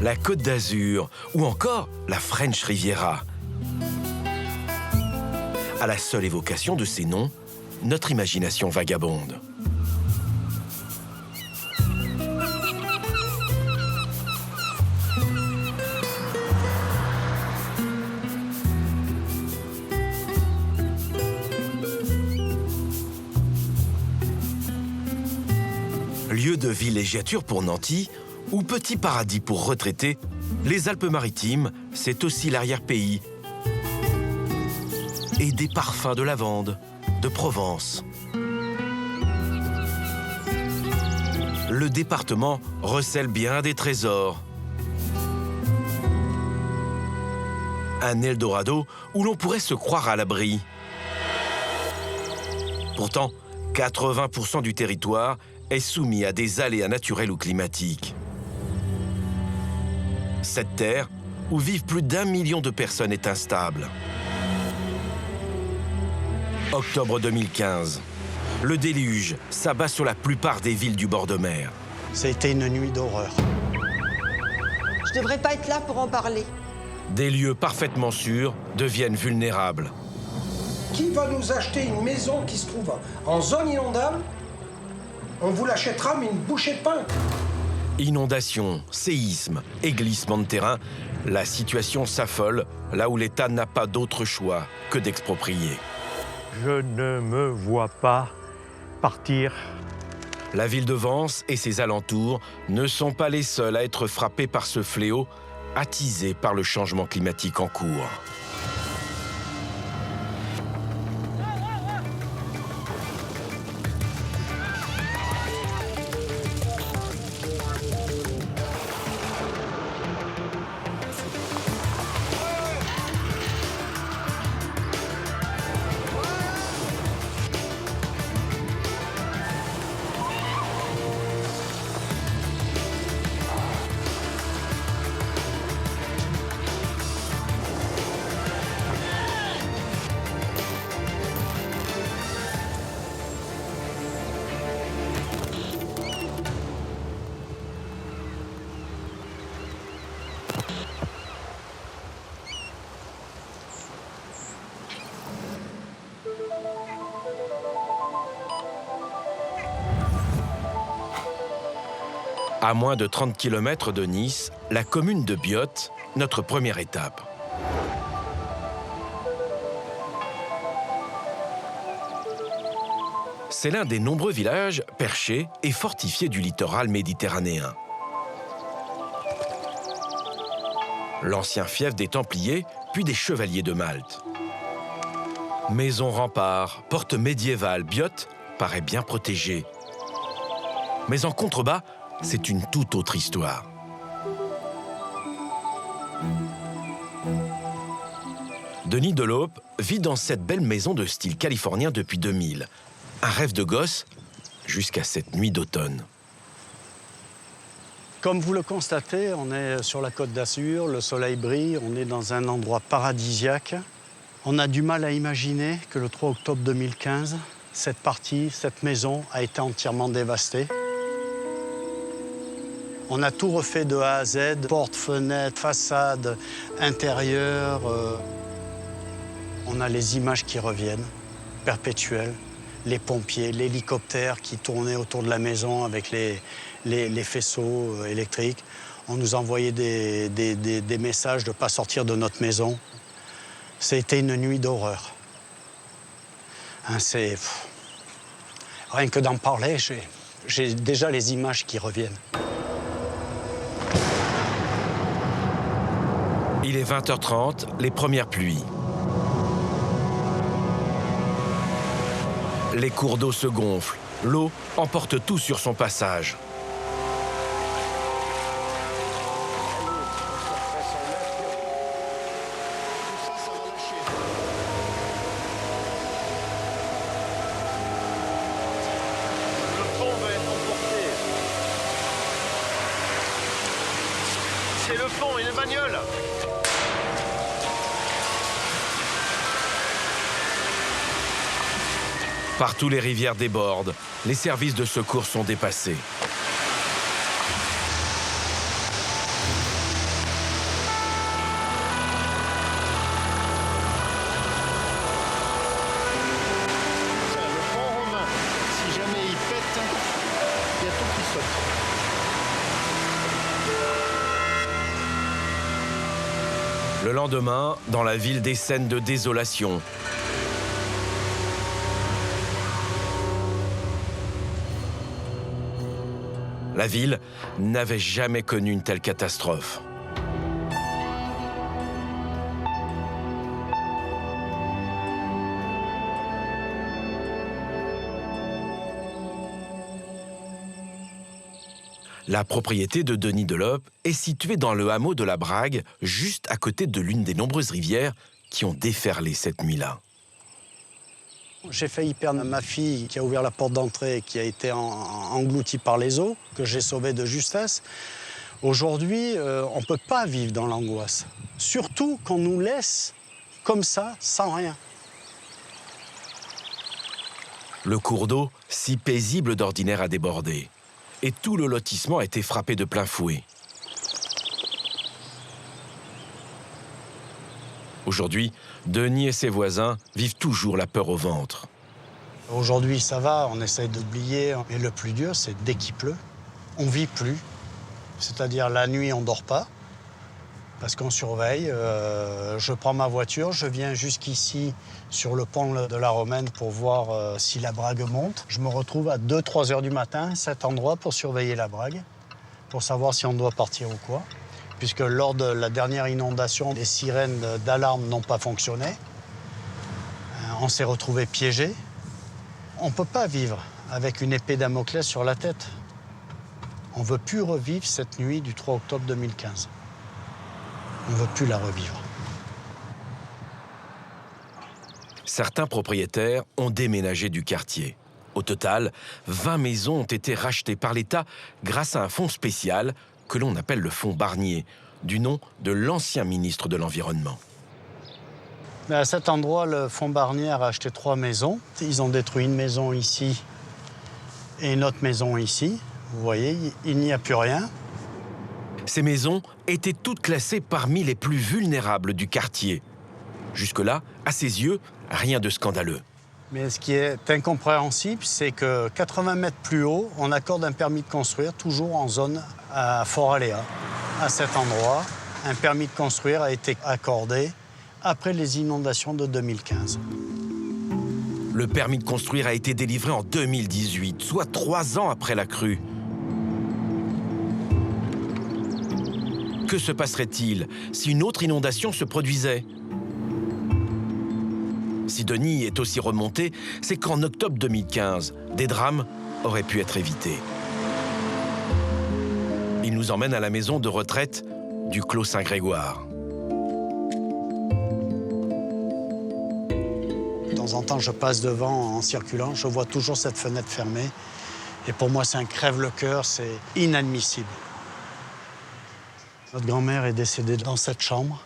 la Côte d'Azur ou encore la French Riviera. À la seule évocation de ces noms, notre imagination vagabonde. Lieu de villégiature pour nantis ou petit paradis pour retraités, les Alpes-Maritimes, c'est aussi l'arrière-pays et des parfums de lavande, de Provence. Le département recèle bien des trésors. Un Eldorado où l'on pourrait se croire à l'abri. Pourtant, 80% du territoire est soumis à des aléas naturels ou climatiques. Cette terre, où vivent plus d'1 million de personnes, est instable. Octobre 2015. Le déluge s'abat sur la plupart des villes du bord de mer. C'était une nuit d'horreur. Je devrais pas être là pour en parler. Des lieux parfaitement sûrs deviennent vulnérables. Qui va nous acheter une maison qui se trouve en zone inondable? On vous l'achètera, mais une bouchée de pain. Inondations, séismes et glissements de terrain, la situation s'affole là où l'État n'a pas d'autre choix que d'exproprier. Je ne me vois pas partir. La ville de Vence et ses alentours ne sont pas les seuls à être frappés par ce fléau, attisé par le changement climatique en cours. À moins de 30 km de Nice, la commune de Biot, notre première étape. C'est l'un des nombreux villages perchés et fortifiés du littoral méditerranéen. L'ancien fief des Templiers, puis des Chevaliers de Malte. Maison rempart, porte médiévale, Biot paraît bien protégée. Mais en contrebas, c'est une toute autre histoire. Denis Delaupe vit dans cette belle maison de style californien depuis 2000. Un rêve de gosse jusqu'à cette nuit d'automne. Comme vous le constatez, on est sur la Côte d'Azur, le soleil brille, on est dans un endroit paradisiaque. On a du mal à imaginer que le 3 octobre 2015, cette maison a été entièrement dévastée. On a tout refait de A à Z, portes, fenêtres, façades, intérieur. On a les images qui reviennent, perpétuelles. Les pompiers, l'hélicoptère qui tournait autour de la maison avec les faisceaux électriques. On nous envoyait des messages de ne pas sortir de notre maison. C'était une nuit d'horreur. Hein, rien que d'en parler, j'ai déjà les images qui reviennent. Il est 20h30, les premières pluies. Les cours d'eau se gonflent, l'eau emporte tout sur son passage. Le pont va être emporté. C'est le pont et les bagnoles. Partout, les rivières débordent. Les services de secours sont dépassés. Le lendemain, dans la ville, des scènes de désolation. La ville n'avait jamais connu une telle catastrophe. La propriété de Denis Delope est située dans le hameau de la Brague, juste à côté de l'une des nombreuses rivières qui ont déferlé cette nuit-là. J'ai failli perdre ma fille qui a ouvert la porte d'entrée et qui a été engloutie par les eaux, que j'ai sauvée de justesse. Aujourd'hui, on ne peut pas vivre dans l'angoisse. Surtout qu'on nous laisse comme ça, sans rien. Le cours d'eau, si paisible d'ordinaire, a débordé. Et tout le lotissement a été frappé de plein fouet. Aujourd'hui, Denis et ses voisins vivent toujours la peur au ventre. Aujourd'hui, ça va, on essaye d'oublier. Mais le plus dur, c'est dès qu'il pleut, on ne vit plus. C'est-à-dire la nuit, on ne dort pas, parce qu'on surveille. Je prends ma voiture, je viens jusqu'ici, sur le pont de la Romaine, pour voir si la Brague monte. Je me retrouve à 2-3 heures du matin à cet endroit pour surveiller la Brague, pour savoir si on doit partir ou quoi. Puisque lors de la dernière inondation, les sirènes d'alarme n'ont pas fonctionné. On s'est retrouvés piégés. On ne peut pas vivre avec une épée Damoclès sur la tête. On ne veut plus revivre cette nuit du 3 octobre 2015. On ne veut plus la revivre. Certains propriétaires ont déménagé du quartier. Au total, 20 maisons ont été rachetées par l'État grâce à un fonds spécial que l'on appelle le fonds Barnier, du nom de l'ancien ministre de l'Environnement. Mais à cet endroit, le fonds Barnier a racheté 3 maisons. Ils ont détruit une maison ici et une autre maison ici. Vous voyez, il n'y a plus rien. Ces maisons étaient toutes classées parmi les plus vulnérables du quartier. Jusque-là, à ses yeux, rien de scandaleux. Mais ce qui est incompréhensible, c'est que 80 mètres plus haut, on accorde un permis de construire, toujours en zone à fort aléa. À cet endroit, un permis de construire a été accordé après les inondations de 2015. Le permis de construire a été délivré en 2018, soit 3 ans après la crue. Que se passerait-il si une autre inondation se produisait ? Si Denis est aussi remonté, c'est qu'en octobre 2015, des drames auraient pu être évités. Il nous emmène à la maison de retraite du Clos Saint-Grégoire. De temps en temps, je passe devant en circulant, je vois toujours cette fenêtre fermée. Et pour moi, c'est un crève-le-cœur, c'est inadmissible. Notre grand-mère est décédée dans cette chambre.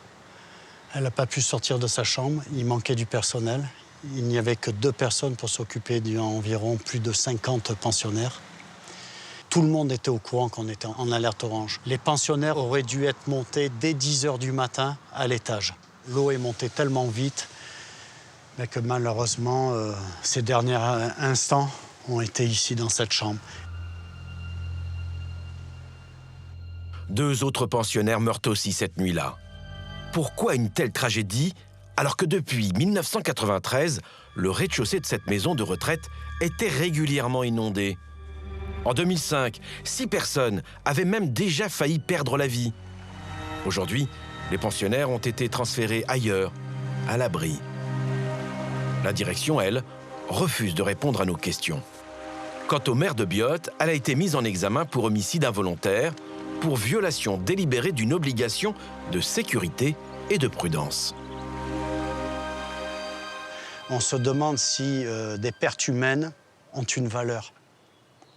Elle n'a pas pu sortir de sa chambre, il manquait du personnel. Il n'y avait que 2 personnes pour s'occuper d'environ plus de 50 pensionnaires. Tout le monde était au courant qu'on était en alerte orange. Les pensionnaires auraient dû être montés dès 10 h du matin à l'étage. L'eau est montée tellement vite mais que malheureusement, ces derniers instants ont été ici dans cette chambre. 2 autres pensionnaires meurent aussi cette nuit-là. Pourquoi une telle tragédie alors que depuis 1993, le rez-de-chaussée de cette maison de retraite était régulièrement inondé ? En 2005, 6 personnes avaient même déjà failli perdre la vie. Aujourd'hui, les pensionnaires ont été transférés ailleurs, à l'abri. La direction, elle, refuse de répondre à nos questions. Quant au maire de Biot, elle a été mise en examen pour homicide involontaire, pour violation délibérée d'une obligation de sécurité et de prudence. On se demande si des pertes humaines ont une valeur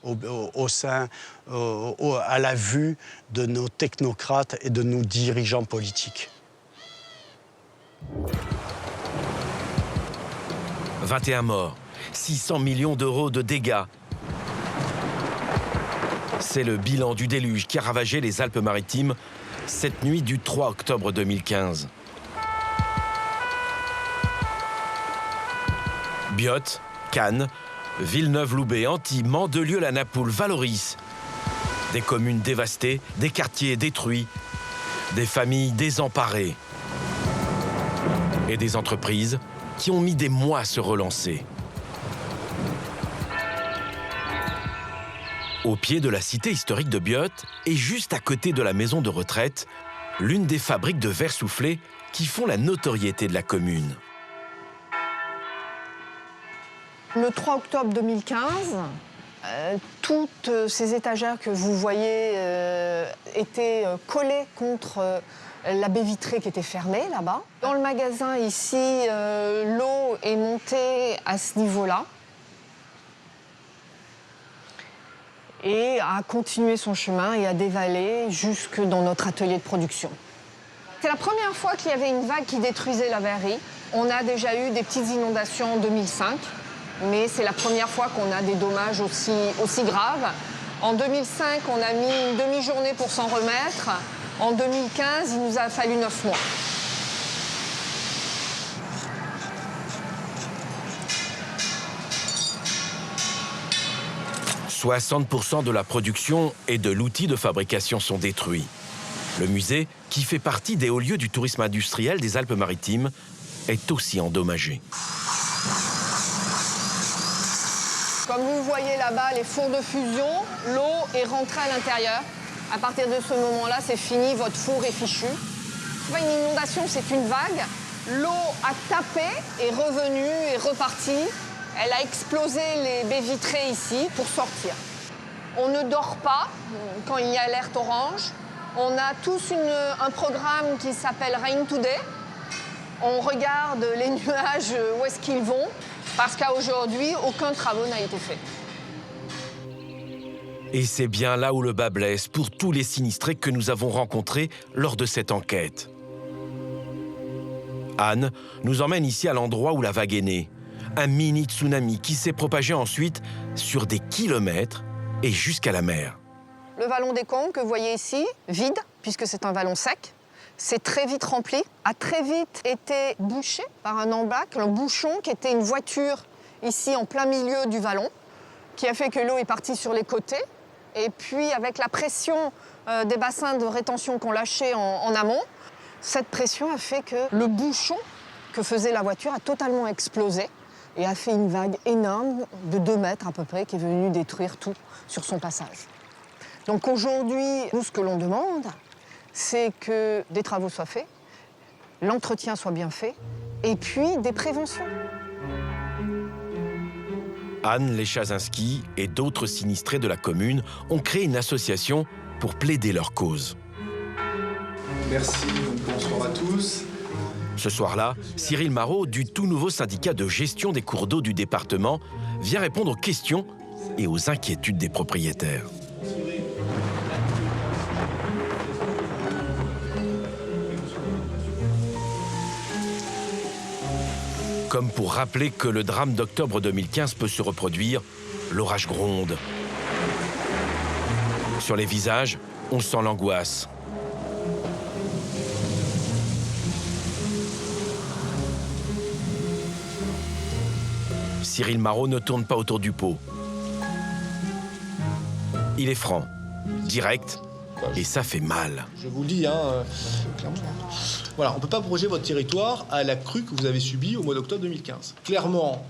à la vue de nos technocrates et de nos dirigeants politiques. 21 morts, 600 millions d'euros de dégâts. C'est le bilan du déluge qui a ravagé les Alpes-Maritimes cette nuit du 3 octobre 2015. Biot, Cannes, Villeneuve-Loubet, Antibes, Mandelieu-la-Napoule, Valoris. Des communes dévastées, des quartiers détruits, des familles désemparées. Et des entreprises qui ont mis des mois à se relancer. Au pied de la cité historique de Biot et juste à côté de la maison de retraite, l'une des fabriques de verre soufflé qui font la notoriété de la commune. Le 3 octobre 2015, toutes ces étagères que vous voyez étaient collées contre la baie vitrée qui était fermée là-bas. Dans le magasin ici, l'eau est montée à ce niveau-là et a continué son chemin et a dévalé jusque dans notre atelier de production. C'est la première fois qu'il y avait une vague qui détruisait la verrerie. On a déjà eu des petites inondations en 2005, mais c'est la première fois qu'on a des dommages aussi graves. En 2005, on a mis une demi-journée pour s'en remettre. En 2015, il nous a fallu 9 mois. « 60% de la production et de l'outil de fabrication sont détruits. Le musée, qui fait partie des hauts lieux du tourisme industriel des Alpes-Maritimes, est aussi endommagé. Comme vous voyez là-bas, les fours de fusion, l'eau est rentrée à l'intérieur. À partir de ce moment-là, c'est fini, votre four est fichu. Une inondation, c'est une vague. L'eau a tapé, est revenue, est repartie. Elle a explosé les baies vitrées ici pour sortir. On ne dort pas quand il y a alerte orange. On a tous un programme qui s'appelle Rain Today. On regarde les nuages, où est-ce qu'ils vont, parce qu'à aujourd'hui, aucun travail n'a été fait. Et c'est bien là où le bât blesse pour tous les sinistrés que nous avons rencontrés lors de cette enquête. Anne nous emmène ici à l'endroit où la vague est née. Un mini tsunami qui s'est propagé ensuite sur des kilomètres et jusqu'à la mer. Le vallon des Combes que vous voyez ici, vide, puisque c'est un vallon sec, c'est très vite rempli, a très vite été bouché par un embâcle, un bouchon qui était une voiture ici en plein milieu du vallon, qui a fait que l'eau est partie sur les côtés. Et puis avec la pression des bassins de rétention qu'on lâchait en amont, cette pression a fait que le bouchon que faisait la voiture a totalement explosé et a fait une vague énorme de 2 mètres à peu près qui est venue détruire tout sur son passage. Donc aujourd'hui, nous, ce que l'on demande, c'est que des travaux soient faits, l'entretien soit bien fait, et puis des préventions. Anne Lechazinski et d'autres sinistrés de la commune ont créé une association pour plaider leur cause. Merci, bonsoir à tous. Ce soir-là, Cyril Marot, du tout nouveau syndicat de gestion des cours d'eau du département, vient répondre aux questions et aux inquiétudes des propriétaires. Comme pour rappeler que le drame d'octobre 2015 peut se reproduire, l'orage gronde. Sur les visages, on sent l'angoisse. Cyril Marot ne tourne pas autour du pot. Il est franc, direct, et ça fait mal. Je vous le dis, clairement. Voilà, on ne peut pas protéger votre territoire à la crue que vous avez subie au mois d'octobre 2015. Clairement,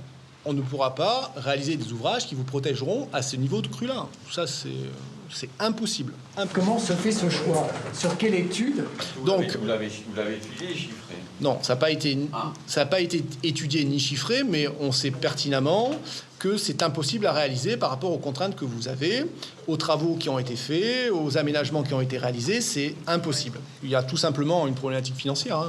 on ne pourra pas réaliser des ouvrages qui vous protégeront à ce niveau de crue-là. Ça, c'est impossible. Comment se fait ce choix? Sur quelle étude? Donc, vous l'avez étudié et chiffré? Non, ça n'a pas été étudié ni chiffré, mais on sait pertinemment que c'est impossible à réaliser par rapport aux contraintes que vous avez, aux travaux qui ont été faits, aux aménagements qui ont été réalisés, c'est impossible. Il y a tout simplement une problématique financière,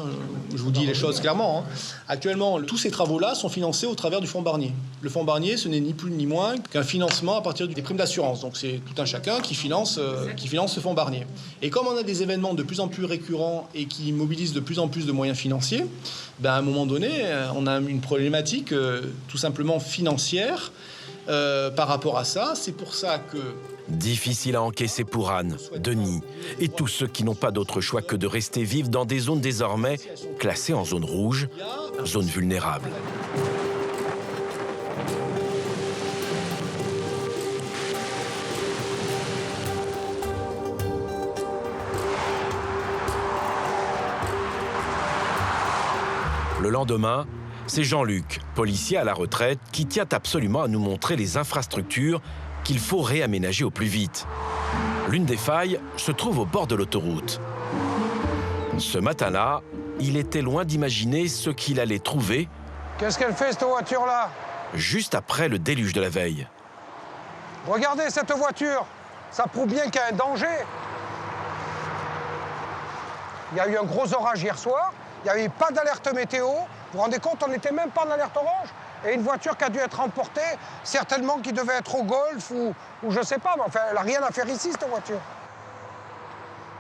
je vous dis les choses clairement. Actuellement, tous ces travaux-là sont financés au travers du fonds Barnier. Le fonds Barnier, ce n'est ni plus ni moins qu'un financement à partir des primes d'assurance. Donc c'est tout un chacun qui finance ce fonds Barnier. Et comme on a des événements de plus en plus récurrents et qui mobilisent de plus en plus de moyens financiers, à un moment donné, on a une problématique tout simplement financière par rapport à ça. C'est pour ça que... Difficile à encaisser pour Anne, Denis et tous ceux qui n'ont pas d'autre choix que de rester vivre dans des zones désormais classées en zone rouge, zone vulnérable. Le Le lendemain, c'est Jean-Luc, policier à la retraite, qui tient absolument à nous montrer les infrastructures qu'il faut réaménager au plus vite. L'une des failles se trouve au bord de l'autoroute. Ce matin-là, il était loin d'imaginer ce qu'il allait trouver. Qu'est-ce qu'elle fait, cette voiture-là? Juste après le déluge de la veille. Regardez cette voiture. Ça prouve bien qu'il y a un danger. Il y a eu un gros orage hier soir. Il n'y avait pas d'alerte météo. Vous vous rendez compte, on n'était même pas en alerte orange. Et une voiture qui a dû être emportée, certainement qui devait être au golf ou je ne sais pas. Mais enfin, elle n'a rien à faire ici, cette voiture.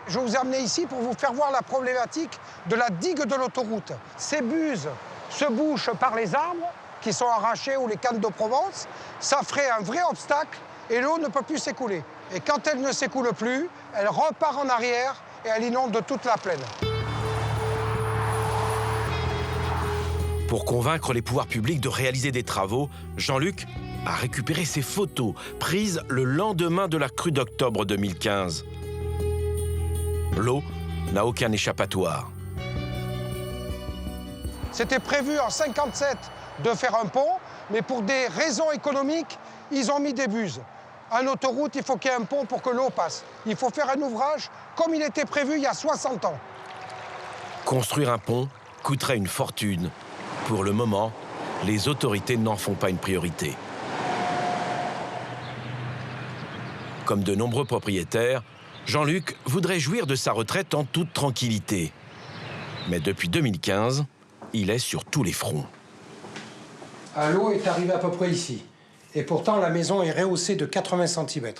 Je vous ai amené ici pour vous faire voir la problématique de la digue de l'autoroute. Ces buses se bouchent par les arbres qui sont arrachés ou les cannes de Provence. Ça ferait un vrai obstacle et l'eau ne peut plus s'écouler. Et quand elle ne s'écoule plus, elle repart en arrière et elle inonde toute la plaine. Pour convaincre les pouvoirs publics de réaliser des travaux, Jean-Luc a récupéré ces photos prises le lendemain de la crue d'octobre 2015. L'eau n'a aucun échappatoire. C'était prévu en 1957 de faire un pont, mais pour des raisons économiques, ils ont mis des buses. En autoroute, il faut qu'il y ait un pont pour que l'eau passe. Il faut faire un ouvrage comme il était prévu il y a 60 ans. Construire un pont coûterait une fortune. Pour le moment, les autorités n'en font pas une priorité. Comme de nombreux propriétaires, Jean-Luc voudrait jouir de sa retraite en toute tranquillité. Mais depuis 2015, il est sur tous les fronts. L'eau est arrivée à peu près ici. Et pourtant, la maison est rehaussée de 80 cm.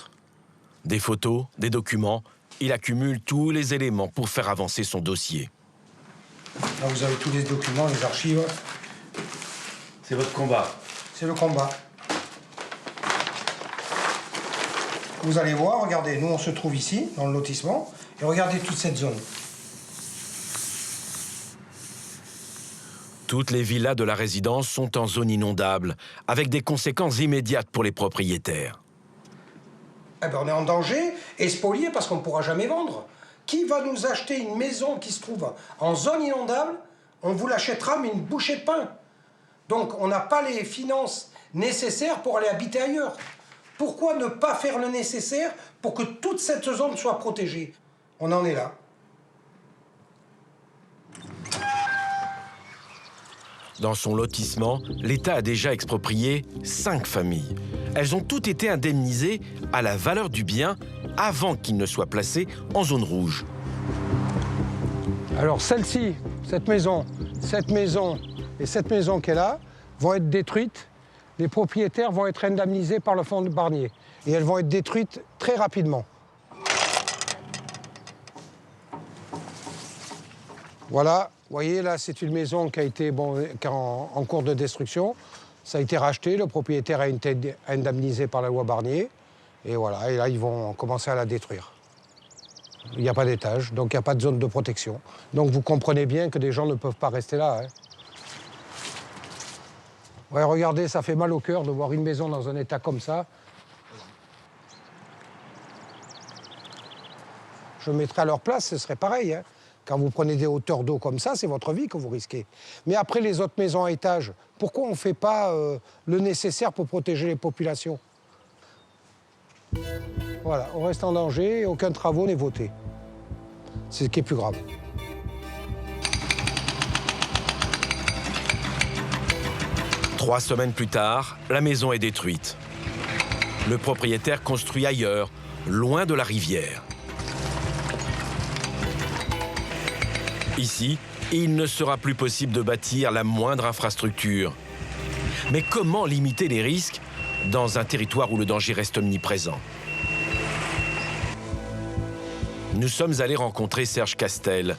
Des photos, des documents, il accumule tous les éléments pour faire avancer son dossier. Là, vous avez tous les documents, les archives. C'est votre combat. C'est le combat. Vous allez voir, regardez, nous on se trouve ici, dans le lotissement, et regardez toute cette zone. Toutes les villas de la résidence sont en zone inondable, avec des conséquences immédiates pour les propriétaires. Eh ben, on est en danger et spolié parce qu'on ne pourra jamais vendre. Qui va nous acheter une maison qui se trouve en zone inondable? On vous l'achètera, mais une bouchée de pain. Donc on n'a pas les finances nécessaires pour aller habiter ailleurs. Pourquoi ne pas faire le nécessaire pour que toute cette zone soit protégée? On en est là. Dans son lotissement, l'État a déjà exproprié 5 familles. Elles ont toutes été indemnisées à la valeur du bien avant qu'il ne soit placé en zone rouge. Alors celle-ci, cette maison et cette maison qui est là vont être détruites. Les propriétaires vont être indemnisés par le fonds de Barnier. Et elles vont être détruites très rapidement. Voilà, vous voyez là, c'est une maison qui a été en cours de destruction. Ça a été racheté, le propriétaire a été indemnisé par la loi Barnier. Et voilà, et là, ils vont commencer à la détruire. Il n'y a pas d'étage, donc il n'y a pas de zone de protection. Donc vous comprenez bien que des gens ne peuvent pas rester là. Hein. Ouais, regardez, ça fait mal au cœur de voir une maison dans un état comme ça. Je me mettrais à leur place, ce serait pareil. Hein. Quand vous prenez des hauteurs d'eau comme ça, c'est votre vie que vous risquez. Mais après, les autres maisons à étage, pourquoi on ne fait pas le nécessaire pour protéger les populations? Voilà, on reste en danger et aucun travaux n'est voté. C'est ce qui est plus grave. Trois semaines plus tard, la maison est détruite. Le propriétaire construit ailleurs, loin de la rivière. Ici, il ne sera plus possible de bâtir la moindre infrastructure. Mais comment limiter les risques dans un territoire où le danger reste omniprésent? Nous sommes allés rencontrer Serge Castel.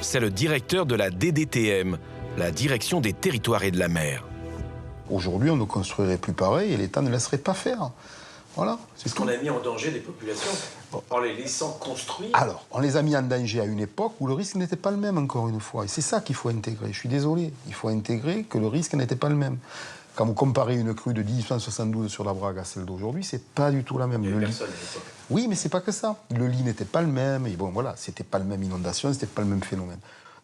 C'est le directeur de la DDTM, la Direction des Territoires et de la Mer. Aujourd'hui, on ne construirait plus pareil et l'État ne laisserait pas faire. Voilà. Est-ce qu'on a mis en danger des populations en les laissant construire? Alors, on les a mis en danger à une époque où le risque n'était pas le même, encore une fois. Et c'est ça qu'il faut intégrer. Je suis désolé. Il faut intégrer que le risque n'était pas le même. Quand vous comparez une crue de 1872 sur la Brague à celle d'aujourd'hui, c'est pas du tout la même. Il y avait personne à l'époque. Oui, mais c'est pas que ça. Le lit n'était pas le même. Et bon, voilà, c'était pas la même inondation, c'était pas le même phénomène.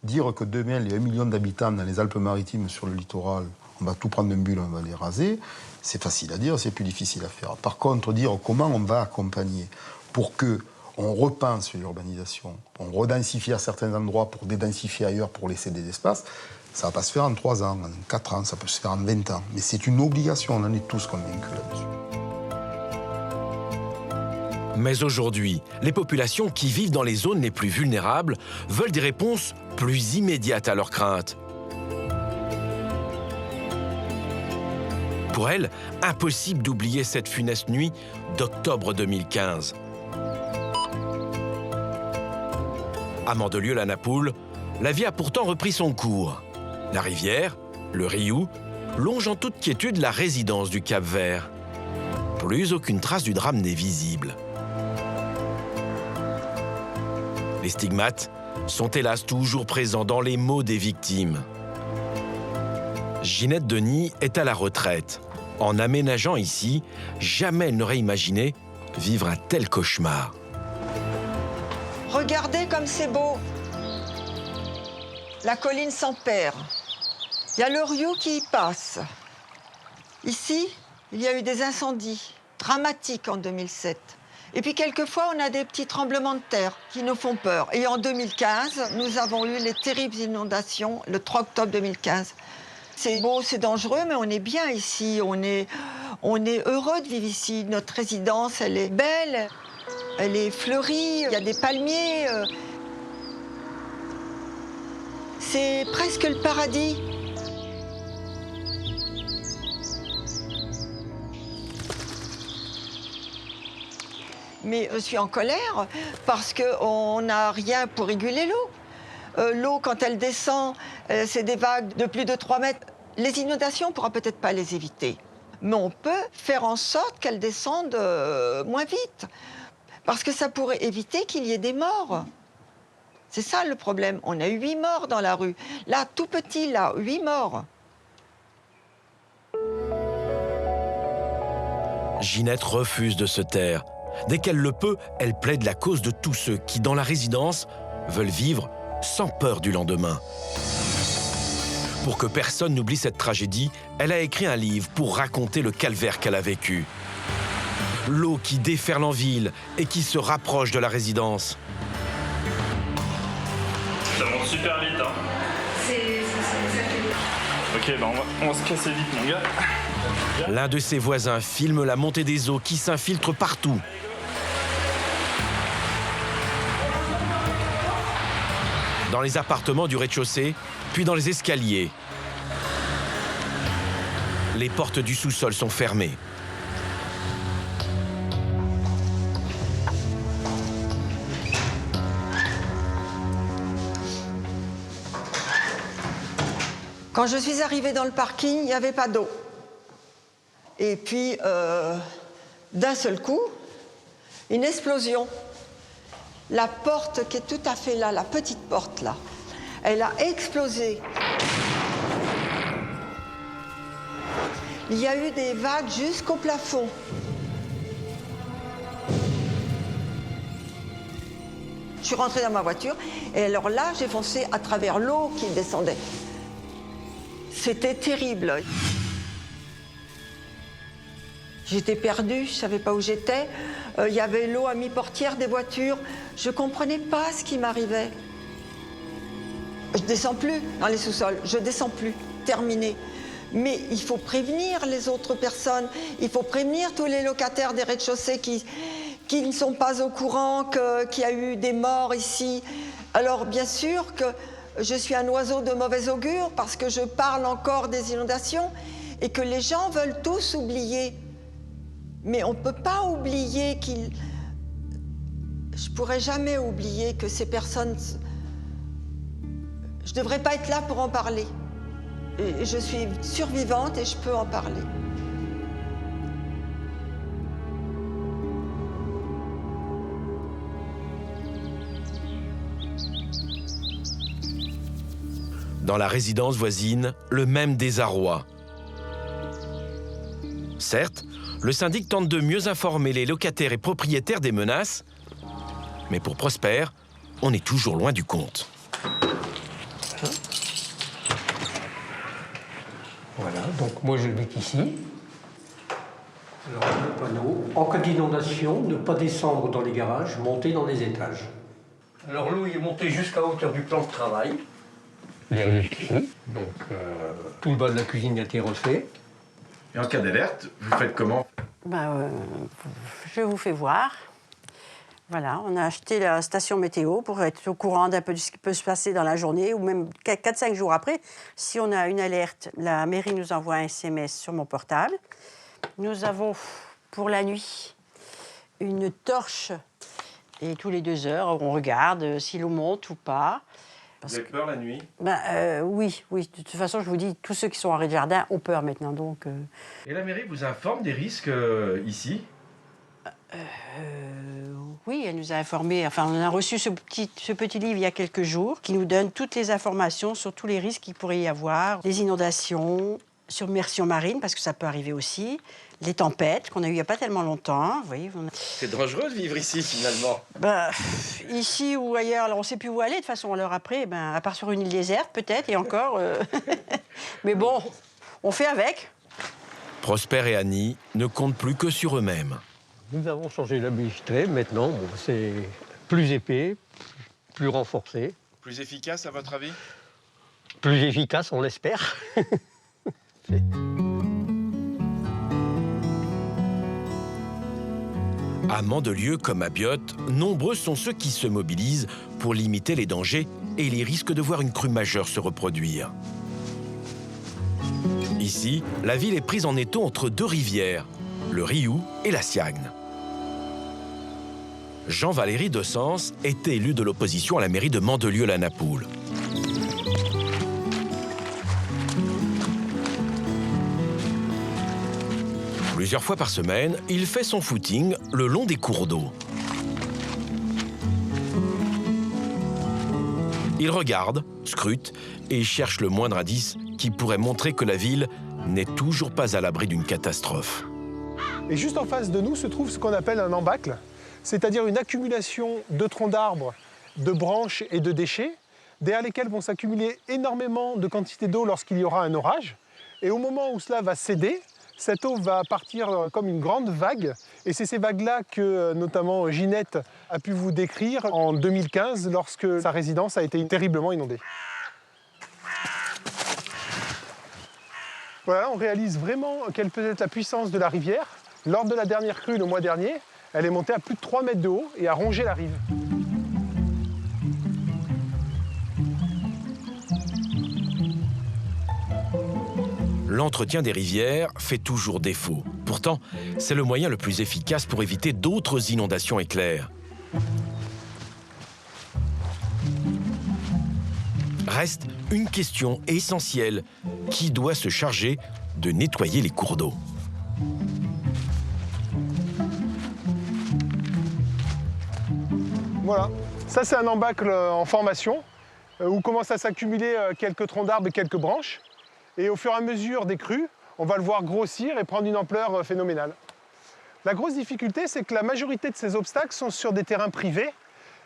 Dire que demain, il y a 1 million d'habitants dans les Alpes-Maritimes sur le littoral, on va tout prendre d'un bulle, on va les raser, c'est facile à dire, c'est plus difficile à faire. Par contre, dire comment on va accompagner pour qu'on repense l'urbanisation, on redensifie à certains endroits pour dédensifier ailleurs, pour laisser des espaces, ça ne va pas se faire en 3 ans, en 4 ans, ça peut se faire en 20 ans. Mais c'est une obligation, on en est tous convaincus là-dessus. Mais aujourd'hui, les populations qui vivent dans les zones les plus vulnérables veulent des réponses plus immédiates à leurs craintes. Pour elles, impossible d'oublier cette funeste nuit d'octobre 2015. À Mandelieu-la-Napoule, la vie a pourtant repris son cours. La rivière, le Riou, longe en toute quiétude la résidence du Cap-Vert. Plus aucune trace du drame n'est visible. Les stigmates sont hélas toujours présents dans les mots des victimes. Ginette Denis est à la retraite. En aménageant ici, jamais elle n'aurait imaginé vivre un tel cauchemar. Regardez comme c'est beau. La colline s'en perd. Il y a le Riou qui y passe. Ici, il y a eu des incendies dramatiques en 2007. Et puis quelquefois, on a des petits tremblements de terre qui nous font peur. Et en 2015, nous avons eu les terribles inondations, le 3 octobre 2015. C'est beau, c'est dangereux, mais on est bien ici. On est heureux de vivre ici. Notre résidence, elle est belle, elle est fleurie, il y a des palmiers. C'est presque le paradis. Mais je suis en colère parce qu'on n'a rien pour réguler l'eau. L'eau, quand elle descend, c'est des vagues de plus de 3 mètres. Les inondations, on ne pourra peut-être pas les éviter. Mais on peut faire en sorte qu'elles descendent moins vite. Parce que ça pourrait éviter qu'il y ait des morts. C'est ça le problème. On a eu 8 morts dans la rue. Là, tout petit, là, 8 morts. Ginette refuse de se taire. Dès qu'elle le peut, elle plaide la cause de tous ceux qui, dans la résidence, veulent vivre sans peur du lendemain. Pour que personne n'oublie cette tragédie, elle a écrit un livre pour raconter le calvaire qu'elle a vécu. L'eau qui déferle en ville et qui se rapproche de la résidence. Ça monte super vite, hein. C'est ok, ben on va se casser vite, mon gars. L'un de ses voisins filme la montée des eaux qui s'infiltrent partout. Dans les appartements du rez-de-chaussée, puis dans les escaliers. Les portes du sous-sol sont fermées. Quand je suis arrivée dans le parking, il n'y avait pas d'eau. Et puis, d'un seul coup, une explosion. La porte qui est tout à fait là, la petite porte là, elle a explosé. Il y a eu des vagues jusqu'au plafond. Je suis rentrée dans ma voiture et alors là, j'ai foncé à travers l'eau qui descendait. C'était terrible. J'étais perdue, je ne savais pas où j'étais. Il y avait l'eau à mi-portière des voitures. Je ne comprenais pas ce qui m'arrivait. Je ne descends plus dans les sous-sols, je ne descends plus, terminé. Mais il faut prévenir les autres personnes, il faut prévenir tous les locataires des rez-de-chaussée qui ne sont pas au courant qu'il y a eu des morts ici. Alors bien sûr que je suis un oiseau de mauvais augure parce que je parle encore des inondations et que les gens veulent tous oublier. Mais on ne peut pas oublier qu'ils... Je ne pourrais jamais oublier que ces personnes... Je ne devrais pas être là pour en parler. Et je suis survivante et je peux en parler. Dans la résidence voisine, le même désarroi. Certes, le syndic tente de mieux informer les locataires et propriétaires des menaces, mais pour Prosper, on est toujours loin du compte. Donc moi j'habite ici. Alors le panneau, en cas d'inondation, ne pas descendre dans les garages, monter dans les étages. Alors l'eau est montée jusqu'à hauteur du plan de travail. Donc tout le bas de la cuisine a été refait. Et en cas d'alerte, vous faites comment? Je vous fais voir. Voilà, on a acheté la station météo pour être au courant d'un peu de ce qui peut se passer dans la journée ou même 4-5 jours après. Si on a une alerte, la mairie nous envoie un SMS sur mon portable. Nous avons, pour la nuit, une torche. Et tous les 2 heures, on regarde si l'eau monte ou pas. Vous avez peur la nuit? Oui. De toute façon, je vous dis, tous ceux qui sont en rez-de-jardin ont peur maintenant. Donc, Et la mairie vous informe des risques ici? Oui, elle nous a informés. Enfin, on a reçu ce petit livre il y a quelques jours qui nous donne toutes les informations sur tous les risques qu'il pourrait y avoir. Les inondations, submersion marine, parce que ça peut arriver aussi. Les tempêtes qu'on a eues il n'y a pas tellement longtemps. Vous voyez, C'est dangereux de vivre ici, finalement. Ici ou ailleurs, alors on ne sait plus où aller. De toute façon, alors après, à part sur une île déserte, peut-être, et encore. Mais bon, on fait avec. Prosper et Annie ne comptent plus que sur eux-mêmes. Nous avons changé la baie vitrée. Maintenant, c'est plus épais, plus renforcé. Plus efficace, à votre avis? Plus efficace, on l'espère. À Mandelieu comme à Biot, nombreux sont ceux qui se mobilisent pour limiter les dangers et les risques de voir une crue majeure se reproduire. Ici, la ville est prise en étau entre 2 rivières, le Rioux et la Siagne. Jean-Valéry de Sens était élu de l'opposition à la mairie de Mandelieu-la-Napoule. Plusieurs fois par semaine, il fait son footing le long des cours d'eau. Il regarde, scrute et cherche le moindre indice qui pourrait montrer que la ville n'est toujours pas à l'abri d'une catastrophe. Et juste en face de nous se trouve ce qu'on appelle un embâcle, c'est-à-dire une accumulation de troncs d'arbres, de branches et de déchets, derrière lesquels vont s'accumuler énormément de quantité d'eau lorsqu'il y aura un orage. Et au moment où cela va céder, cette eau va partir comme une grande vague. Et c'est ces vagues-là que notamment Ginette a pu vous décrire en 2015 lorsque sa résidence a été terriblement inondée. Voilà, on réalise vraiment quelle peut être la puissance de la rivière. Lors de la dernière crue le mois dernier, elle est montée à plus de 3 mètres de haut et a rongé la rive. L'entretien des rivières fait toujours défaut. Pourtant, c'est le moyen le plus efficace pour éviter d'autres inondations éclairs. Reste une question essentielle. Qui doit se charger de nettoyer les cours d'eau? Voilà, ça c'est un embâcle en formation où commencent à s'accumuler quelques troncs d'arbres et quelques branches. Et au fur et à mesure des crues, on va le voir grossir et prendre une ampleur phénoménale. La grosse difficulté, c'est que la majorité de ces obstacles sont sur des terrains privés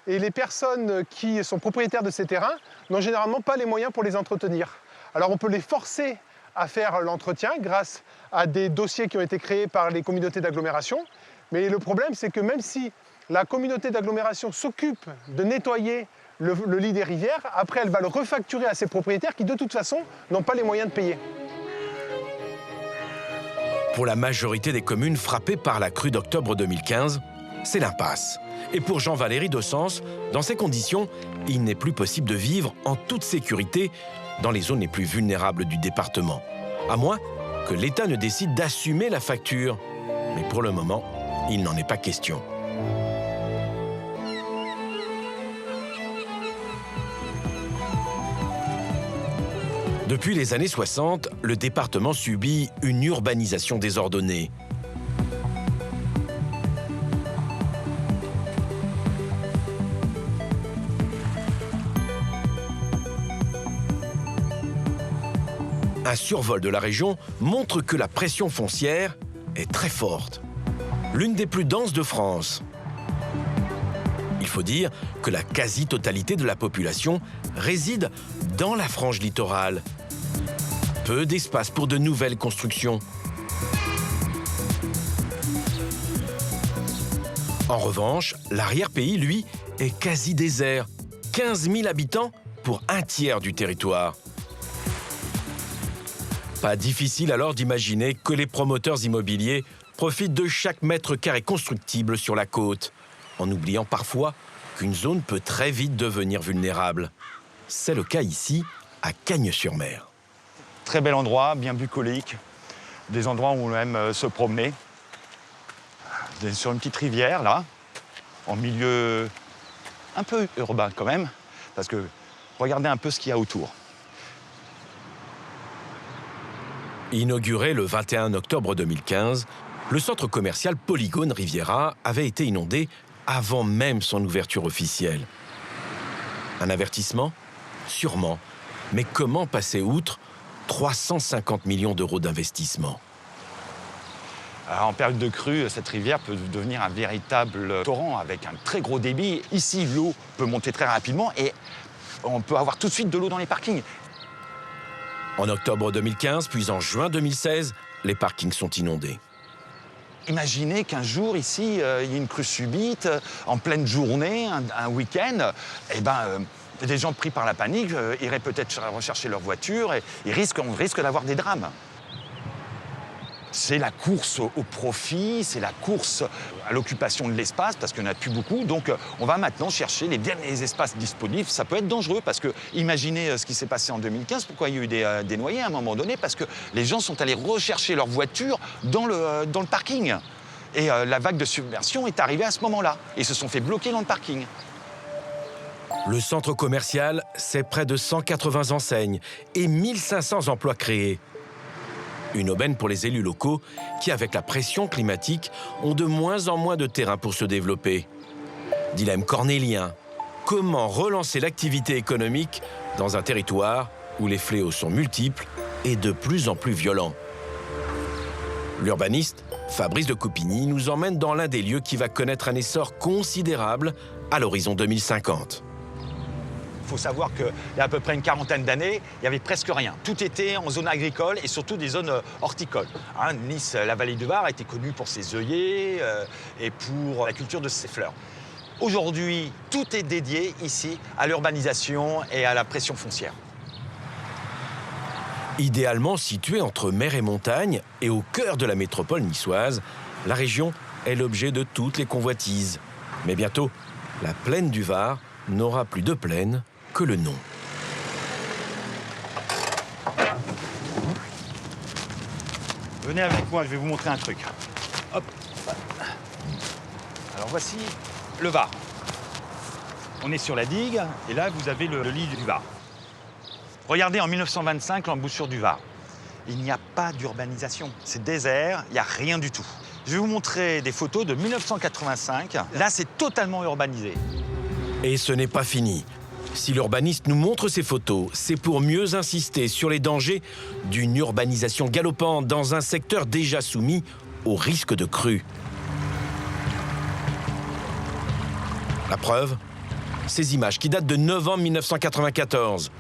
et les personnes qui sont propriétaires de ces terrains n'ont généralement pas les moyens pour les entretenir. Alors on peut les forcer à faire l'entretien grâce à des dossiers qui ont été créés par les communautés d'agglomération. Mais le problème, c'est que même si la communauté d'agglomération s'occupe de nettoyer le lit des rivières, après elle va le refacturer à ses propriétaires qui de toute façon n'ont pas les moyens de payer. Pour la majorité des communes frappées par la crue d'octobre 2015, c'est l'impasse. Et pour Jean-Valéry de Sens, dans ces conditions, il n'est plus possible de vivre en toute sécurité dans les zones les plus vulnérables du département. À moins que l'État ne décide d'assumer la facture. Mais pour le moment, il n'en est pas question. Depuis les années 60, le département subit une urbanisation désordonnée. Un survol de la région montre que la pression foncière est très forte. L'une des plus denses de France. Il faut dire que la quasi-totalité de la population réside dans la frange littorale. peu d'espace pour de nouvelles constructions. En revanche, l'arrière-pays, lui, est quasi désert. 15 000 habitants pour un tiers du territoire. Pas difficile alors d'imaginer que les promoteurs immobiliers profitent de chaque mètre carré constructible sur la côte, en oubliant parfois qu'une zone peut très vite devenir vulnérable. C'est le cas ici, à Cagnes-sur-Mer. Très bel endroit, bien bucolique, des endroits où on aime se promener. Sur une petite rivière, là, en milieu un peu urbain quand même, parce que regardez un peu ce qu'il y a autour. Inauguré le 21 octobre 2015, le centre commercial Polygone Riviera avait été inondé avant même son ouverture officielle. Un avertissement ? Sûrement. Mais comment passer outre 350 millions d'euros d'investissement ? En période de crue, cette rivière peut devenir un véritable torrent avec un très gros débit. Ici, l'eau peut monter très rapidement et on peut avoir tout de suite de l'eau dans les parkings. En octobre 2015, puis en juin 2016, les parkings sont inondés. Imaginez qu'un jour, ici, il y ait une crue subite, en pleine journée, un week-end. Des gens pris par la panique iraient peut-être rechercher leur voiture et on risque d'avoir des drames. C'est la course au profit, c'est la course à l'occupation de l'espace, parce qu'il n'y en a plus beaucoup. Donc, on va maintenant chercher les derniers espaces disponibles. Ça peut être dangereux, parce que imaginez ce qui s'est passé en 2015. Pourquoi il y a eu des noyés à un moment donné? Parce que les gens sont allés rechercher leur voiture dans le parking. Et la vague de submersion est arrivée à ce moment-là. Ils se sont fait bloquer dans le parking. Le centre commercial, c'est près de 180 enseignes et 1500 emplois créés. Une aubaine pour les élus locaux qui, avec la pression climatique, ont de moins en moins de terrain pour se développer. Dilemme cornélien. Comment relancer l'activité économique dans un territoire où les fléaux sont multiples et de plus en plus violents? L'urbaniste, Fabrice de Coupigny, nous emmène dans l'un des lieux qui va connaître un essor considérable à l'horizon 2050. Il faut savoir qu'il y a à peu près une quarantaine d'années, il n'y avait presque rien. Tout était en zone agricole et surtout des zones horticoles. Nice, la vallée du Var, était connue pour ses œillets et pour la culture de ses fleurs. Aujourd'hui, tout est dédié ici à l'urbanisation et à la pression foncière. Idéalement située entre mer et montagne et au cœur de la métropole niçoise, la région est l'objet de toutes les convoitises. Mais bientôt, la plaine du Var n'aura plus de plaine que le nom. Venez avec moi, je vais vous montrer un truc. Hop. Alors voici le Var. On est sur la digue et là vous avez le lit du Var. Regardez en 1925 l'embouchure du Var. Il n'y a pas d'urbanisation. C'est désert, il n'y a rien du tout. Je vais vous montrer des photos de 1985. Là, c'est totalement urbanisé. Et ce n'est pas fini. Si l'urbaniste nous montre ces photos, c'est pour mieux insister sur les dangers d'une urbanisation galopante dans un secteur déjà soumis au risque de crue. La preuve, ces images qui datent de novembre 1994.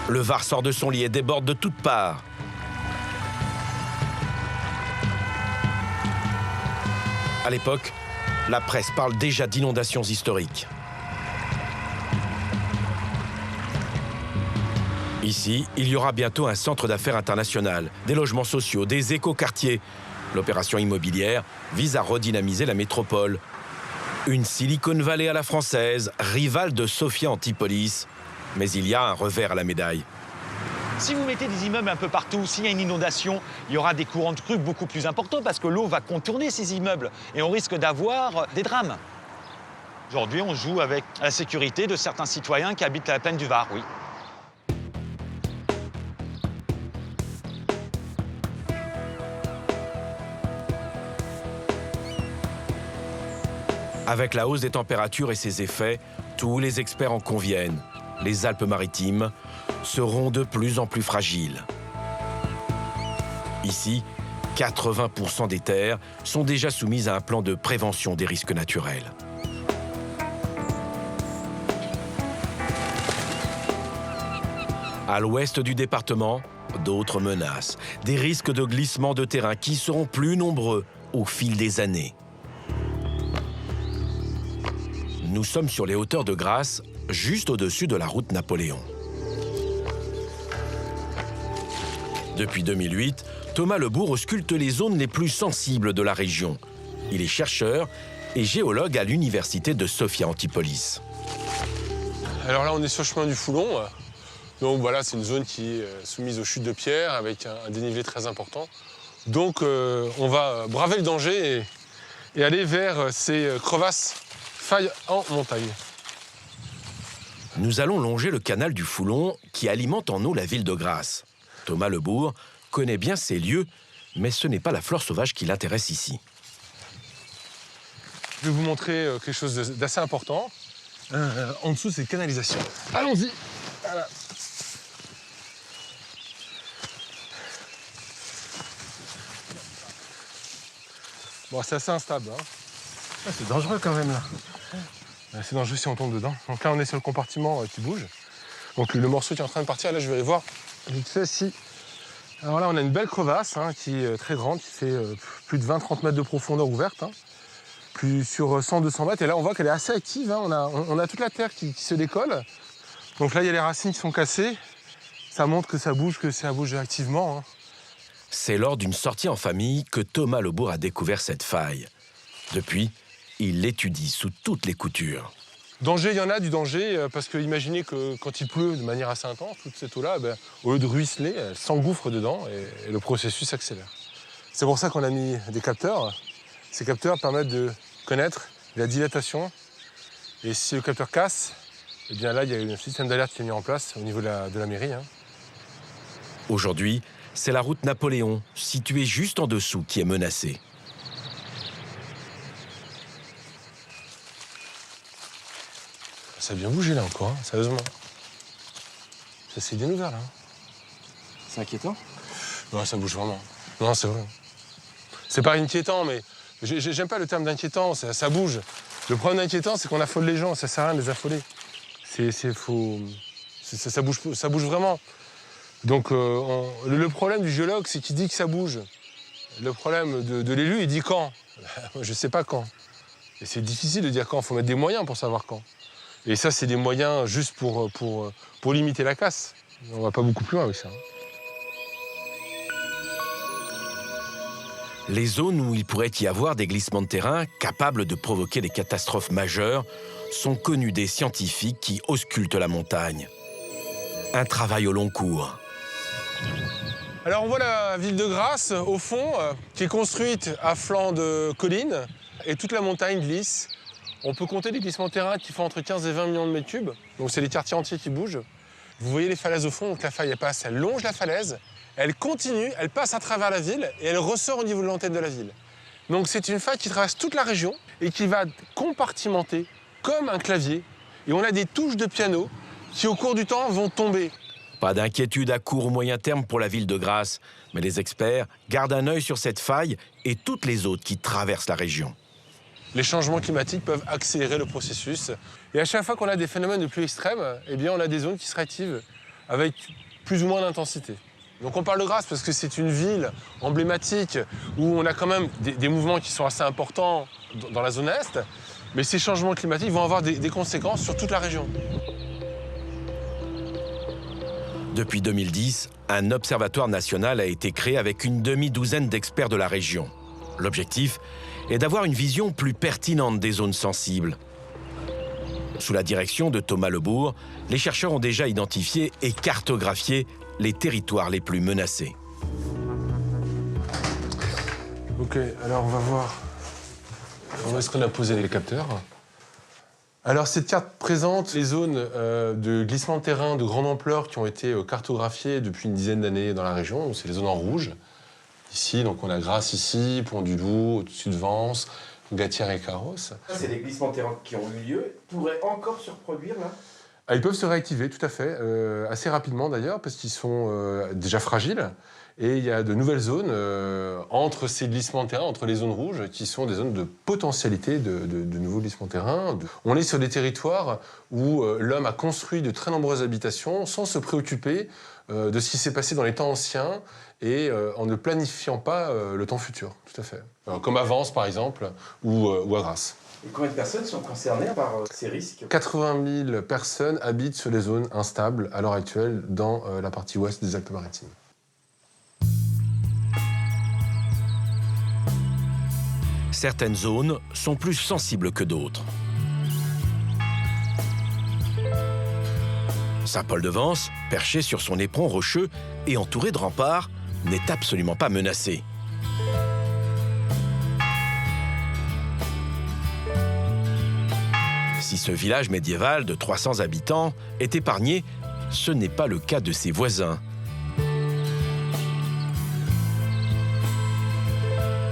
Le Var sort de son lit et déborde de toutes parts. À l'époque, la presse parle déjà d'inondations historiques. Ici, il y aura bientôt un centre d'affaires international, des logements sociaux, des écoquartiers. L'opération immobilière vise à redynamiser la métropole. Une Silicon Valley à la française, rivale de Sophia Antipolis. Mais il y a un revers à la médaille. Si vous mettez des immeubles un peu partout, s'il y a une inondation, il y aura des courants de crue beaucoup plus importants parce que l'eau va contourner ces immeubles et on risque d'avoir des drames. Aujourd'hui, on joue avec la sécurité de certains citoyens qui habitent la plaine du Var, oui. Avec la hausse des températures et ses effets, tous les experts en conviennent. Les Alpes-Maritimes seront de plus en plus fragiles. Ici, 80% des terres sont déjà soumises à un plan de prévention des risques naturels. À l'ouest du département, d'autres menaces, des risques de glissement de terrain qui seront plus nombreux au fil des années. Nous sommes sur les hauteurs de Grasse, juste au-dessus de la route Napoléon. Depuis 2008, Thomas Lebourg ausculte les zones les plus sensibles de la région. Il est chercheur et géologue à l'université de Sophia Antipolis. Alors là, on est sur le chemin du Foulon. Donc voilà, c'est une zone qui est soumise aux chutes de pierre avec un dénivelé très important. Donc on va braver le danger et aller vers ces crevasses, failles en montagne. Nous allons longer le canal du Foulon qui alimente en eau la ville de Grasse. Thomas Lebourg connaît bien ces lieux, mais ce n'est pas la flore sauvage qui l'intéresse ici. Je vais vous montrer quelque chose d'assez important. En dessous, c'est canalisation. Allons-y. Voilà. Bon, c'est assez instable. Hein. Ah, c'est dangereux quand même là. C'est dangereux si on tombe dedans. Donc là, on est sur le compartiment qui bouge. Donc le morceau qui est en train de partir, là, je vais aller voir vite fait si. Alors là, on a une belle crevasse hein, qui est très grande, qui fait plus de 20-30 mètres de profondeur ouverte. Hein. Plus sur 100-200 mètres. Et là, on voit qu'elle est assez active. Hein. On a toute la terre qui se décolle. Donc là, il y a les racines qui sont cassées. Ça montre que ça bouge activement. Hein. C'est lors d'une sortie en famille que Thomas Lebourg a découvert cette faille. Depuis, il l'étudie sous toutes les coutures. Danger, il y en a du danger, parce que imaginez que quand il pleut de manière assez intense, toute cette eau-là, au lieu de ruisseler, elle s'engouffre dedans et le processus s'accélère. C'est pour ça qu'on a mis des capteurs. Ces capteurs permettent de connaître la dilatation. Et si le capteur casse, eh bien là, il y a un système d'alerte qui est mis en place au niveau de la mairie. Hein. Aujourd'hui, c'est la route Napoléon, située juste en dessous, qui est menacée. Ça a bien bougé là encore, hein, sérieusement. Ça s'est bien ouvert là. C'est inquiétant? Non, ça bouge vraiment. Non, c'est vrai. C'est pas inquiétant, mais j'aime pas le terme d'inquiétant, ça bouge. Le problème d'inquiétant, c'est qu'on affole les gens, ça sert à rien de les affoler. Ça bouge vraiment. Donc le problème du géologue, c'est qu'il dit que ça bouge. Le problème de l'élu, il dit quand. Je sais pas quand. Et c'est difficile de dire quand, il faut mettre des moyens pour savoir quand. Et ça, c'est des moyens juste pour limiter la casse. On va pas beaucoup plus loin avec ça. Les zones où il pourrait y avoir des glissements de terrain capables de provoquer des catastrophes majeures sont connues des scientifiques qui auscultent la montagne. Un travail au long cours. Alors on voit la ville de Grasse au fond, qui est construite à flanc de collines, et toute la montagne glisse. On peut compter des glissements de terrain qui font entre 15 et 20 millions de mètres cubes, donc c'est les quartiers entiers qui bougent. Vous voyez les falaises au fond, donc la faille elle passe, elle longe la falaise, elle continue, elle passe à travers la ville et elle ressort au niveau de l'antenne de la ville. Donc c'est une faille qui traverse toute la région et qui va compartimenter comme un clavier. Et on a des touches de piano qui au cours du temps vont tomber. Pas d'inquiétude à court ou moyen terme pour la ville de Grasse, mais les experts gardent un œil sur cette faille et toutes les autres qui traversent la région. Les changements climatiques peuvent accélérer le processus. Et à chaque fois qu'on a des phénomènes de pluie extrêmes, eh bien on a des zones qui se réactivent avec plus ou moins d'intensité. Donc on parle de Grasse parce que c'est une ville emblématique où on a quand même des mouvements qui sont assez importants dans la zone est, mais ces changements climatiques vont avoir des conséquences sur toute la région. Depuis 2010, un observatoire national a été créé avec une demi-douzaine d'experts de la région. L'objectif est d'avoir une vision plus pertinente des zones sensibles. Sous la direction de Thomas Lebourg, les chercheurs ont déjà identifié et cartographié les territoires les plus menacés. Ok, alors on va voir où est-ce qu'on a posé les capteurs. Alors cette carte présente les zones de glissement de terrain de grande ampleur qui ont été cartographiées depuis une dizaine d'années dans la région. C'est les zones en rouge. Ici, donc on a Grasse ici, Pont-du-Loup, au-dessus de Vence, Gatière et Carros. C'est des glissements de terrain qui ont eu lieu, pourraient encore se reproduire là? Ils peuvent se réactiver, tout à fait, assez rapidement d'ailleurs, parce qu'ils sont déjà fragiles. Et il y a de nouvelles zones entre ces glissements de terrain, entre les zones rouges, qui sont des zones de potentialité de nouveaux glissements de terrain. On est sur des territoires où l'homme a construit de très nombreuses habitations sans se préoccuper de ce qui s'est passé dans les temps anciens et en ne planifiant pas le temps futur, tout à fait. Alors, comme à Vence, par exemple, ou à Grasse. Et combien de personnes sont concernées par ces risques? 80 000 personnes habitent sur les zones instables à l'heure actuelle dans la partie ouest des Alpes-Maritimes. Certaines zones sont plus sensibles que d'autres. Saint-Paul-de-Vence, perché sur son éperon rocheux et entouré de remparts, n'est absolument pas menacé. Si ce village médiéval de 300 habitants est épargné, ce n'est pas le cas de ses voisins.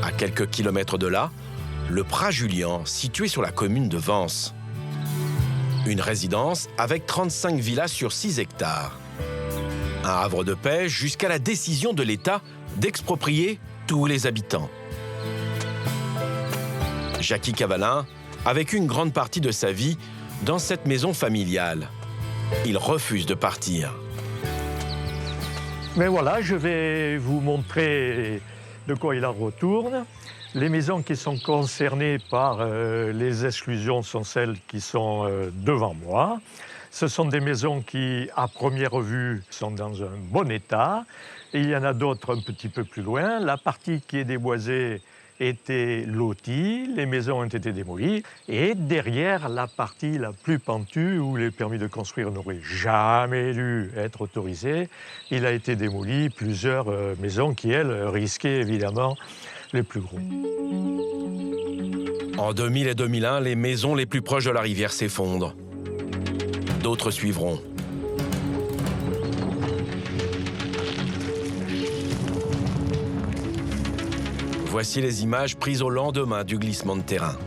À quelques kilomètres de là, le Pras-Julian, situé sur la commune de Vence. Une résidence avec 35 villas sur 6 hectares. Un havre de pêche jusqu'à la décision de l'État d'exproprier tous les habitants. Jackie Cavalin a vécu une grande partie de sa vie dans cette maison familiale. Il refuse de partir. Mais voilà, je vais vous montrer de quoi il en retourne. Les maisons qui sont concernées par les exclusions sont celles qui sont devant moi. Ce sont des maisons qui, à première vue, sont dans un bon état. Et il y en a d'autres un petit peu plus loin. La partie qui est déboisée était lotie, les maisons ont été démolies. Et derrière, la partie la plus pentue, où les permis de construire n'auraient jamais dû être autorisés, il a été démoli plusieurs maisons qui, elles, risquaient évidemment les plus gros. En 2000 et 2001, les maisons les plus proches de la rivière s'effondrent. D'autres suivront. Voici les images prises au lendemain du glissement de terrain.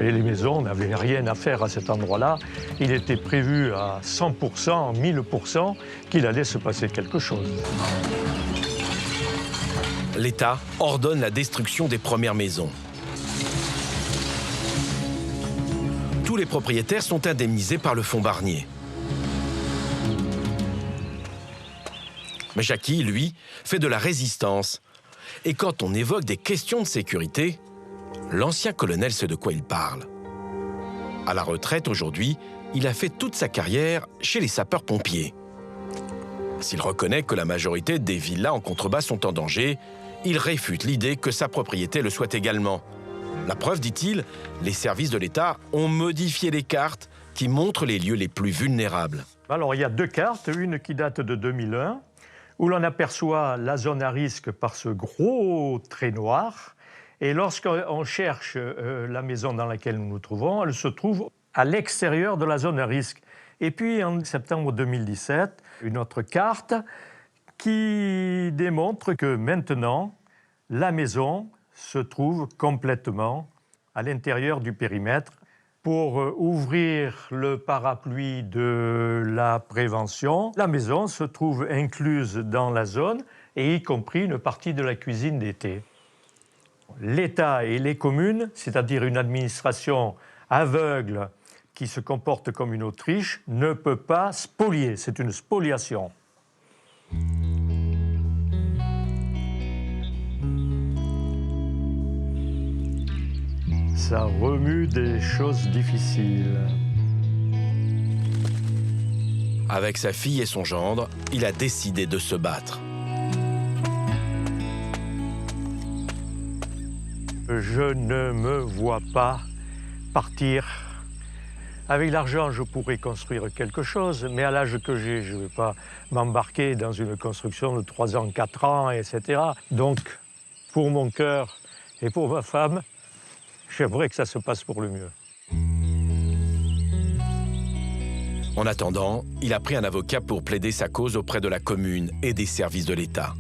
Et les maisons n'avaient rien à faire à cet endroit-là. Il était prévu à 100%, 1000% qu'il allait se passer quelque chose. L'État ordonne la destruction des premières maisons. Tous les propriétaires sont indemnisés par le fonds Barnier. Mais Jackie, lui, fait de la résistance. Et quand on évoque des questions de sécurité, l'ancien colonel sait de quoi il parle. À la retraite aujourd'hui, il a fait toute sa carrière chez les sapeurs-pompiers. S'il reconnaît que la majorité des villas en contrebas sont en danger, il réfute l'idée que sa propriété le soit également. La preuve, dit-il, les services de l'État ont modifié les cartes qui montrent les lieux les plus vulnérables. Alors il y a deux cartes, une qui date de 2001, où l'on aperçoit la zone à risque par ce gros trait noir. Et lorsqu'on cherche la maison dans laquelle nous nous trouvons, elle se trouve à l'extérieur de la zone à risque. Et puis en septembre 2017, une autre carte qui démontre que maintenant, la maison se trouve complètement à l'intérieur du périmètre. Pour ouvrir le parapluie de la prévention, la maison se trouve incluse dans la zone, et y compris une partie de la cuisine d'été. L'État et les communes, c'est-à-dire une administration aveugle qui se comporte comme une Autriche, ne peut pas spolier. C'est une spoliation. Ça remue des choses difficiles. Avec sa fille et son gendre, il a décidé de se battre. Je ne me vois pas partir. Avec l'argent, je pourrais construire quelque chose, mais à l'âge que j'ai, je ne vais pas m'embarquer dans une construction de 3 ans, 4 ans, etc. Donc, pour mon cœur et pour ma femme, j'aimerais que ça se passe pour le mieux. En attendant, il a pris un avocat pour plaider sa cause auprès de la commune et des services de l'État.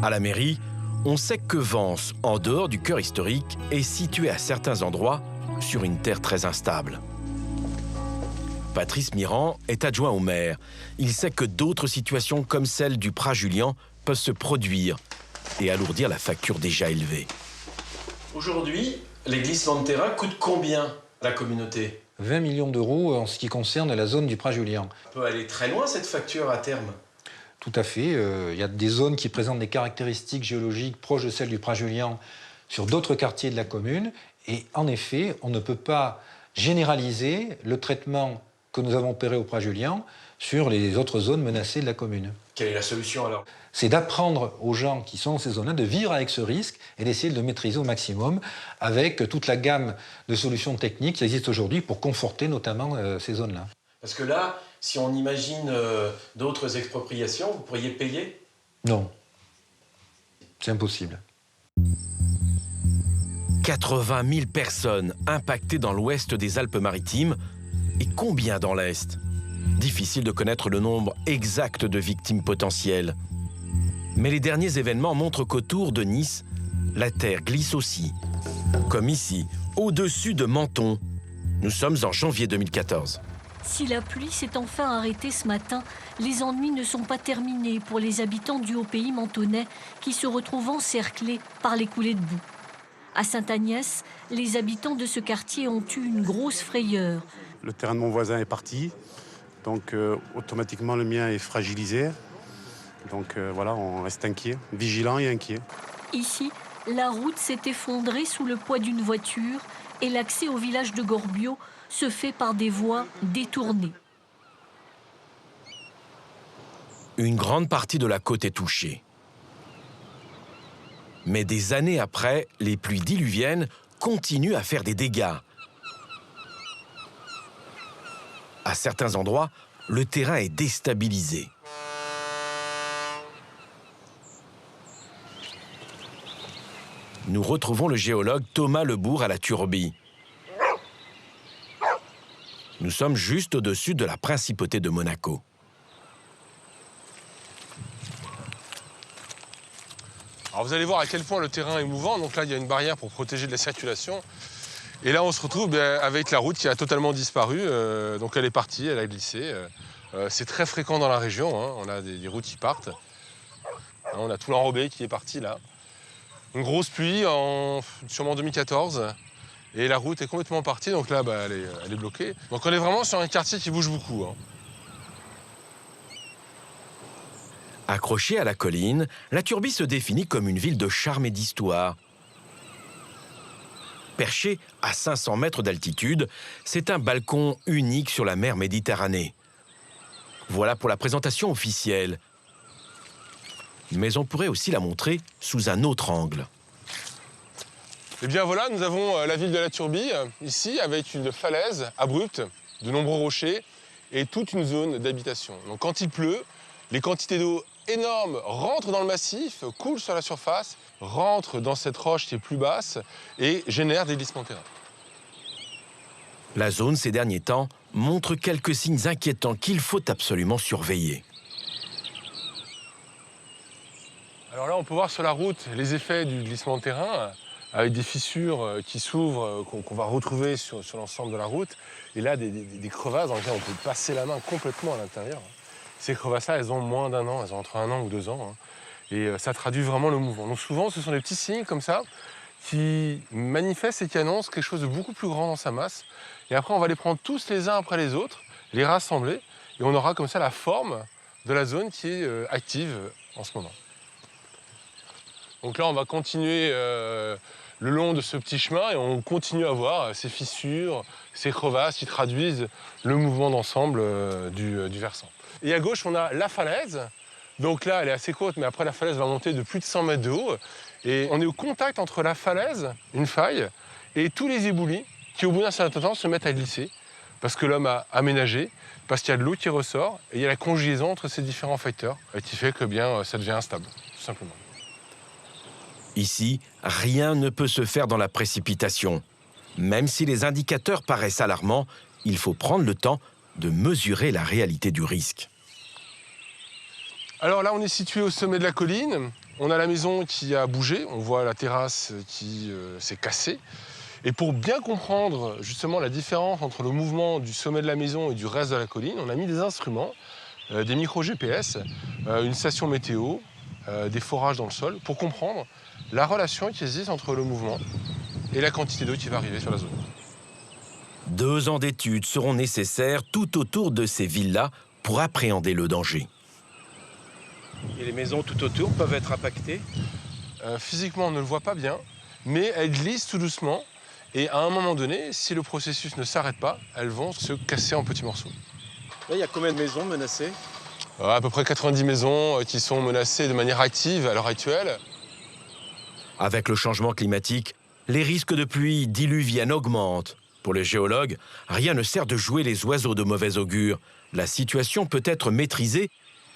À la mairie, on sait que Vence, en dehors du cœur historique, est située à certains endroits sur une terre très instable. Patrice Mirand est adjoint au maire. Il sait que d'autres situations comme celle du Pras-Julian peuvent se produire et alourdir la facture déjà élevée. Aujourd'hui, les glissements de terrain coûtent combien à la communauté? 20 millions d'euros en ce qui concerne la zone du Pras-Julian. On peut aller très loin cette facture à terme. Tout à fait. Il y a des zones qui présentent des caractéristiques géologiques proches de celles du Pras-Julian sur d'autres quartiers de la commune. Et en effet, on ne peut pas généraliser le traitement que nous avons opéré au Pras-Julian sur les autres zones menacées de la commune. Quelle est la solution alors? C'est d'apprendre aux gens qui sont dans ces zones-là de vivre avec ce risque et d'essayer de le maîtriser au maximum avec toute la gamme de solutions techniques qui existent aujourd'hui pour conforter notamment ces zones-là. Parce que là, si on imagine d'autres expropriations, vous pourriez payer? Non. C'est impossible. 80 000 personnes impactées dans l'ouest des Alpes-Maritimes et combien dans l'est? Difficile de connaître le nombre exact de victimes potentielles. Mais les derniers événements montrent qu'autour de Nice, la terre glisse aussi. Comme ici, au-dessus de Menton. Nous sommes en janvier 2014. Si la pluie s'est enfin arrêtée ce matin, les ennuis ne sont pas terminés pour les habitants du Haut-Pays mentonnais qui se retrouvent encerclés par les coulées de boue. À Sainte-Agnès, les habitants de ce quartier ont eu une grosse frayeur. Le terrain de mon voisin est parti, donc automatiquement le mien est fragilisé. Donc voilà, on reste inquiet, vigilant et inquiet. Ici, la route s'est effondrée sous le poids d'une voiture et l'accès au village de Gorbio se fait par des voies détournées. Une grande partie de la côte est touchée. Mais des années après, les pluies diluviennes continuent à faire des dégâts. À certains endroits, le terrain est déstabilisé. Nous retrouvons le géologue Thomas Lebourg à la Turbie. Nous sommes juste au-dessus de la principauté de Monaco. Alors vous allez voir à quel point le terrain est mouvant. Donc là, il y a une barrière pour protéger de la circulation. Et là, on se retrouve avec la route qui a totalement disparu. Donc elle est partie, elle a glissé. C'est très fréquent dans la région. Hein. On a des routes qui partent. On a tout l'enrobé qui est parti là. Une grosse pluie, sûrement 2014. Et la route est complètement partie. Donc là, elle est bloquée. Donc on est vraiment sur un quartier qui bouge beaucoup. Hein. Accrochée à la colline, la Turbie se définit comme une ville de charme et d'histoire. Perché à 500 mètres d'altitude, c'est un balcon unique sur la mer Méditerranée. Voilà pour la présentation officielle. Mais on pourrait aussi la montrer sous un autre angle. Et bien voilà, nous avons la ville de la Turbie, ici, avec une falaise abrupte, de nombreux rochers et toute une zone d'habitation. Donc quand il pleut, les quantités d'eau énormes rentrent dans le massif, coulent sur la surface, rentrent dans cette roche qui est plus basse et génèrent des glissements de terrain. La zone, ces derniers temps, montre quelques signes inquiétants qu'il faut absolument surveiller. Alors là, on peut voir sur la route les effets du glissement de terrain, avec des fissures qui s'ouvrent, qu'on va retrouver sur l'ensemble de la route. Et là, des crevasses dans lesquelles on peut passer la main complètement à l'intérieur. Ces crevasses-là, elles ont moins d'1 an, elles ont entre 1 an ou 2 ans. Hein. Et ça traduit vraiment le mouvement. Donc souvent, ce sont des petits signes comme ça qui manifestent et qui annoncent quelque chose de beaucoup plus grand dans sa masse. Et après, on va les prendre tous les uns après les autres, les rassembler, et on aura comme ça la forme de la zone qui est active en ce moment. Donc là, on va continuer le long de ce petit chemin et on continue à voir ces fissures, ces crevasses qui traduisent le mouvement d'ensemble du versant. Et à gauche, on a la falaise. Donc là, elle est assez courte, mais après, la falaise va monter de plus de 100 mètres de haut. Et on est au contact entre la falaise, une faille, et tous les éboulis qui, au bout d'un certain temps, se mettent à glisser. Parce que l'homme a aménagé, parce qu'il y a de l'eau qui ressort, et il y a la conjugaison entre ces différents facteurs, qui fait que ça devient instable, tout simplement. Ici, rien ne peut se faire dans la précipitation. Même si les indicateurs paraissent alarmants, il faut prendre le temps de mesurer la réalité du risque. Alors là, on est situé au sommet de la colline. On a la maison qui a bougé. On voit la terrasse qui s'est cassée. Et pour bien comprendre justement la différence entre le mouvement du sommet de la maison et du reste de la colline, on a mis des instruments, des micro-GPS, une station météo, des forages dans le sol, pour comprendre la relation qui existe entre le mouvement et la quantité d'eau qui va arriver sur la zone. 2 ans d'études seront nécessaires tout autour de ces villas pour appréhender le danger. Et les maisons tout autour peuvent être impactées? Physiquement, on ne le voit pas bien, mais elles glissent tout doucement. Et à un moment donné, si le processus ne s'arrête pas, elles vont se casser en petits morceaux. Là, il y a combien de maisons menacées? À peu près 90 maisons qui sont menacées de manière active à l'heure actuelle. Avec le changement climatique, les risques de pluie diluviennes augmentent. Pour les géologues, rien ne sert de jouer les oiseaux de mauvais augure. La situation peut être maîtrisée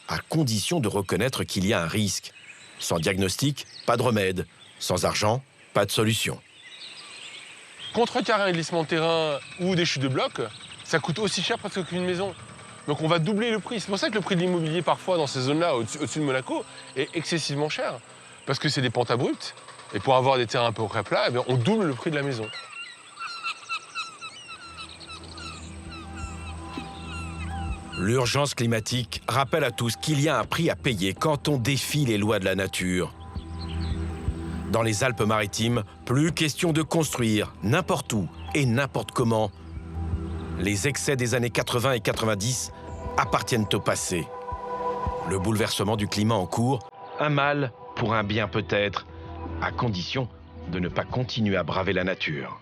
à condition de reconnaître qu'il y a un risque. Sans diagnostic, pas de remède. Sans argent, pas de solution. Contrecarrer un glissement de terrain ou des chutes de blocs, ça coûte aussi cher presque qu'une maison. Donc on va doubler le prix. C'est pour ça que le prix de l'immobilier parfois dans ces zones-là, au-dessus de Monaco, est excessivement cher. Parce que c'est des pentes abruptes. Et pour avoir des terrains à peu près plats, eh bien, on double le prix de la maison. L'urgence climatique rappelle à tous qu'il y a un prix à payer quand on défie les lois de la nature. Dans les Alpes-Maritimes, plus question de construire n'importe où et n'importe comment. Les excès des années 80 et 90 appartiennent au passé. Le bouleversement du climat en cours, un mal pour un bien peut-être, à condition de ne pas continuer à braver la nature.